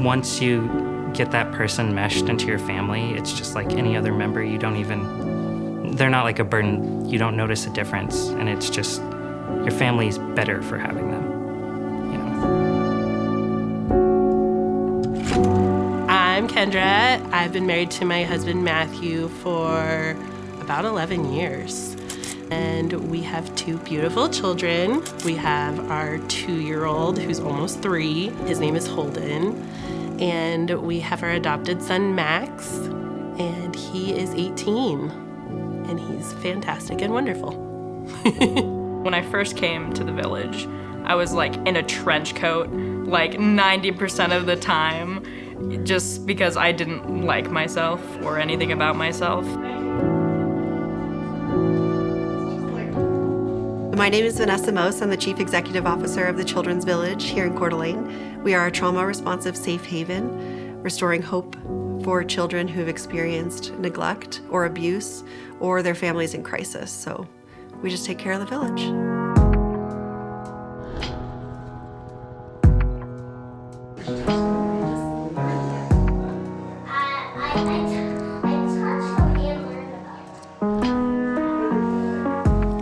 once you get that person meshed into your family, it's just like any other member. They're not like a burden. You don't notice a difference, and it's just, your family's better for having them, you know. I'm Kendra. I've been married to my husband Matthew for about 11 years. And we have 2 beautiful children. We have our 2-year-old who's almost 3. His name is Holden. And we have our adopted son Max, and he is 18. And he's fantastic and wonderful. When I first came to the village, I was like in a trench coat like 90% of the time, just because I didn't like myself or anything about myself. My name is Vanessa Mose. I'm the Chief Executive Officer of the Children's Village here in Coeur d'Alene. We are a trauma-responsive safe haven, restoring hope for children who've experienced neglect or abuse or their families in crisis. So we just take care of the village.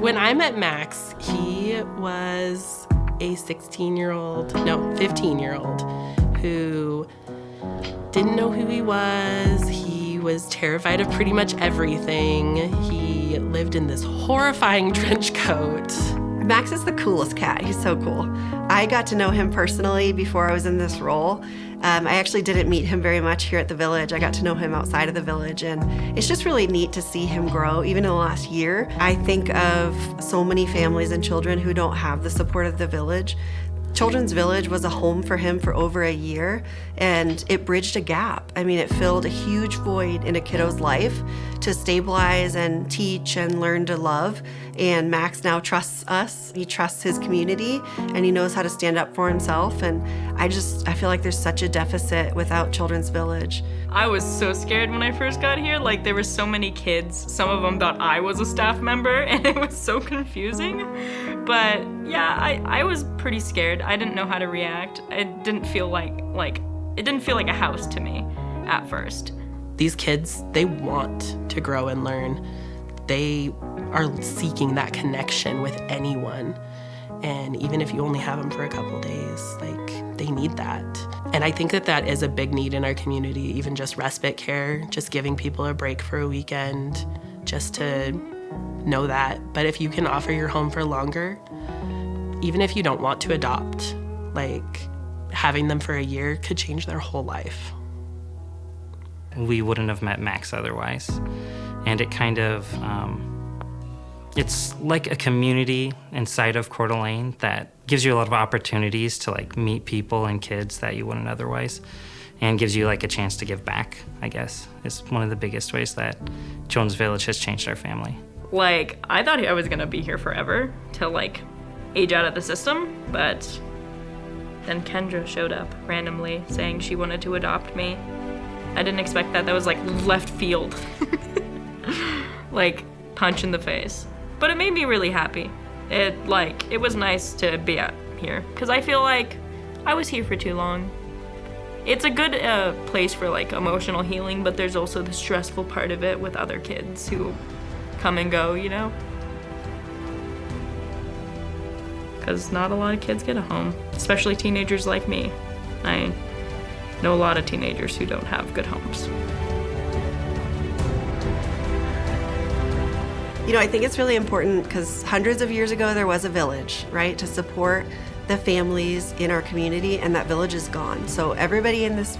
When I met Max, he was a 15-year-old who didn't know who he was. He was terrified of pretty much everything. He lived in this horrifying trench coat. Max is the coolest cat. He's so cool. I got to know him personally before I was in this role. I actually didn't meet him very much here at the village. I got to know him outside of the village, and it's just really neat to see him grow, even in the last year. I think of so many families and children who don't have the support of the village. Children's Village was a home for him for over a year, and it bridged a gap. I mean, it filled a huge void in a kiddo's life to stabilize and teach and learn to love. And Max now trusts us. He trusts his community, and he knows how to stand up for himself. And I feel like there's such a deficit without Children's Village. I was so scared when I first got here. Like, there were so many kids. Some of them thought I was a staff member, and it was so confusing. But yeah, I was pretty scared. I didn't know how to react. It didn't feel like a house to me at first. These kids, they want to grow and learn. They are seeking that connection with anyone. And even if you only have them for a couple days, like, they need that. And I think that is a big need in our community, even just respite care, just giving people a break for a weekend, just to know that. But if you can offer your home for longer, even if you don't want to adopt, like, having them for a year could change their whole life. We wouldn't have met Max otherwise. And it kind of, it's like a community inside of Coeur d'Alene that gives you a lot of opportunities to like meet people and kids that you wouldn't otherwise, and gives you like a chance to give back, I guess, is one of the biggest ways that Children's Village has changed our family. Like, I thought I was gonna be here forever to like age out of the system, but then Kendra showed up randomly saying she wanted to adopt me. I didn't expect that. That was like left field. Like, punch in the face. But it made me really happy. It was nice to be out here, because I feel like I was here for too long. It's a good place for like emotional healing, but there's also the stressful part of it with other kids who come and go, you know? Because not a lot of kids get a home, especially teenagers like me. I know a lot of teenagers who don't have good homes. You know, I think it's really important because hundreds of years ago there was a village, right, to support the families in our community, and that village is gone. So everybody in this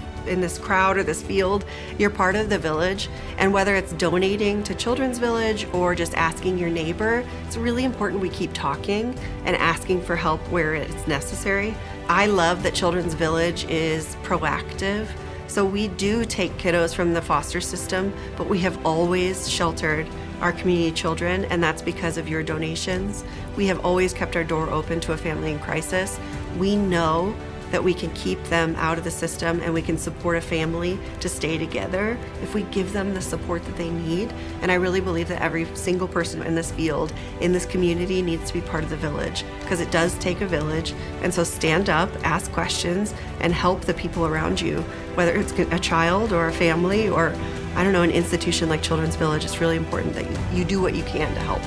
crowd or this field, you're part of the village, and whether it's donating to Children's Village or just asking your neighbor, it's really important we keep talking and asking for help where it's necessary. I love that Children's Village is proactive. So we do take kiddos from the foster system, but we have always sheltered our community children, and that's because of your donations. We have always kept our door open to a family in crisis. We know that we can keep them out of the system and we can support a family to stay together if we give them the support that they need. And I really believe that every single person in this field, in this community, needs to be part of the village, because it does take a village. And so stand up, ask questions, and help the people around you, whether it's a child or a family or, I don't know, an institution like Children's Village. It's really important that you do what you can to help.